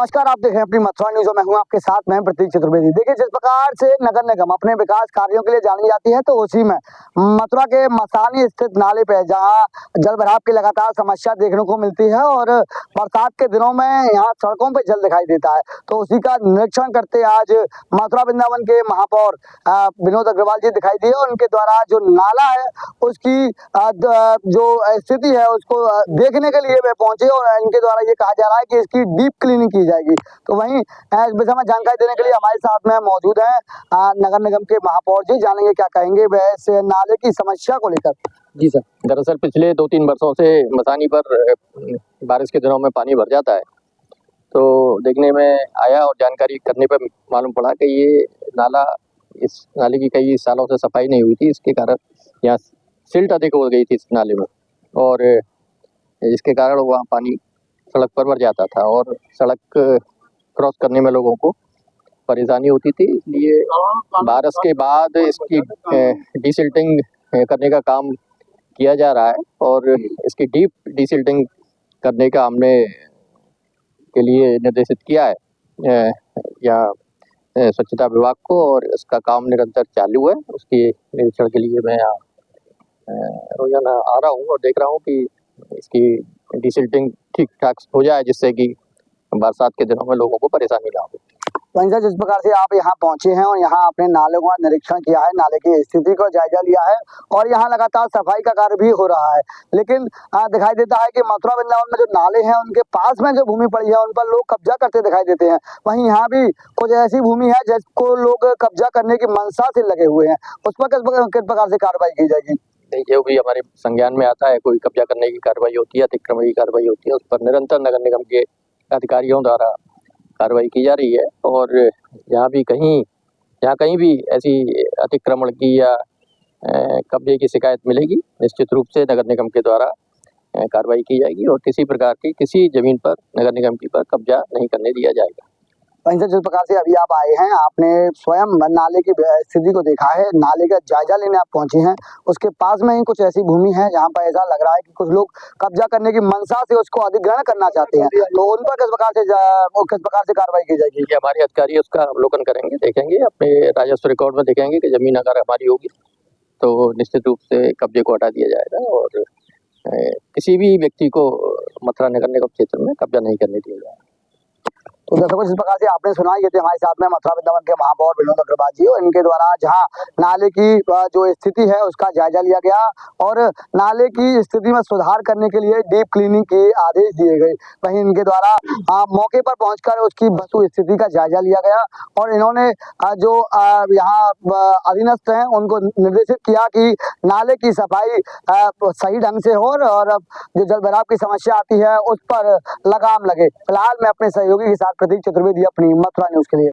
नमस्कार, आप देख रहे हैं अपनी मथुरा न्यूज और मैं हूं आपके साथ में प्रतीक चतुर्वेदी। देखिए, जिस प्रकार से नगर निगम अपने विकास कार्यों के लिए जानी जाती है, तो उसी में मथुरा के मसानी स्थित नाले पे जहां जल भराव की लगातार समस्या देखने को मिलती है और बरसात के दिनों में यहां सड़कों पे जल दिखाई देता है, तो उसी का निरीक्षण करते आज मथुरा वृंदावन के महापौर विनोद अग्रवाल जी दिखाई दिए और उनके द्वारा जो नाला है उसकी जो स्थिति है उसको देखने के लिए वे पहुंचे और इनके द्वारा ये कहा जा रहा है कि इसकी डीप क्लीनिंग की जाएगी। तो वहीं इस विषय में जानकारी देने के लिए हमारे साथ में मौजूद हैं नगर निगम के महापौर जी। जानेंगे क्या कहेंगे वह इस नाले की समस्या को लेकर। जी सर, दरअसल पिछले 2-3 वर्षों से मसानी पर बारिश के दिनों में पानी भर जाता है, तो देखने में आया और जानकारी करने पर मालूम पड़ा कि ये नाला, इस नाले की कई सालों से सफाई नहीं हुई थी। इसके कारण यहाँ सिल्ट अधिक हो गई थी इस नाले में और इसके कारण वहाँ पानी सड़क पर भर जाता था और सड़क क्रॉस करने में लोगों को परेशानी होती थी। इसलिए बारिश के बाद इसकी डिसिल्टिंग करने का काम किया जा रहा है और इसकी डीप डिसिल्टिंग करने का हमने के लिए निर्देशित किया है या स्वच्छता विभाग को, और इसका काम निरंतर चालू है। उसके निरीक्षण के लिए मैं रोजाना आ रहा हूँ और देख रहा हूँ कि इसकी डिसिल्टिंग ठीक ठाक हो जाए, जिससे कि बरसात के दिनों में लोगों को परेशानी ना हो। वहीं से जिस प्रकार से आप यहाँ पहुंचे हैं और यहाँ अपने नाले का निरीक्षण किया है, नाले की स्थिति को जायजा लिया है और यहाँ लगातार सफाई का कार्य भी हो रहा है, लेकिन दिखाई देता है कि मथुरा वृंदावन में जो नाले हैं उनके पास में जो भूमि पड़ी है उन पर लोग कब्जा करते दिखाई देते हैं। वहीं यहाँ भी कुछ ऐसी भूमि है जिसको लोग कब्जा करने की मंशा से लगे हुए हैं, उस पर किस प्रकार से कार्रवाई की जाएगी? जो भी हमारे संज्ञान में आता है, कोई कब्जा करने की कार्रवाई होती है, अतिक्रमण की कार्रवाई होती है, उस पर निरंतर नगर निगम के अधिकारियों द्वारा कार्रवाई की जा रही है। और यहाँ कहीं भी ऐसी अतिक्रमण की या कब्जे की शिकायत मिलेगी, निश्चित रूप से नगर निगम के द्वारा कार्रवाई की जाएगी और किसी प्रकार की किसी जमीन पर नगर निगम की पर कब्जा नहीं करने दिया जाएगा। वहीं से जिस प्रकार से अभी आप आए हैं, आपने स्वयं नाले की स्थिति को देखा है, नाले का जायजा लेने आप पहुंचे हैं, उसके पास में ही कुछ ऐसी भूमि है जहां पर ऐसा लग रहा है कि कुछ लोग कब्जा करने की मंशा से उसको अधिग्रहण करना चाहते हैं, तो उन पर किस प्रकार से कार्रवाई की जाएगी? हमारे अधिकारी उसका अवलोकन करेंगे, देखेंगे, अपने राजस्व रिकॉर्ड में देखेंगे कि जमीन अगर हमारी होगी तो निश्चित रूप से कब्जे को हटा दिया जाएगा और किसी भी व्यक्ति को मथुरा नगर निगम क्षेत्र में कब्जा नहीं करने दिया जाएगा। तो दर्शकों, जिस प्रकार से आपने सुना, ये थे हमारे साथ में मथुरा वृंदावन के महापौर विनोद अग्रवाल जी और इनके द्वारा जहां नाले की जो स्थिति है उसका जायजा लिया गया और नाले की स्थिति में सुधार करने के लिए डीप क्लीनिंग के आदेश दिए गए। वहीं इनके द्वारा मौके पर पहुंचकर उसकी वस्तु स्थिति का जायजा लिया गया और इन्होंने जो यहाँ अधीनस्थ हैं उनको निर्देशित किया कि नाले की सफाई सही ढंग से हो और जो जल भराव की समस्या आती है उस पर लगाम लगे। फिलहाल मैं अपने सहयोगी के साथ प्रतीक चतुर्वेदी, अपनी मथुरा न्यूज के लिए।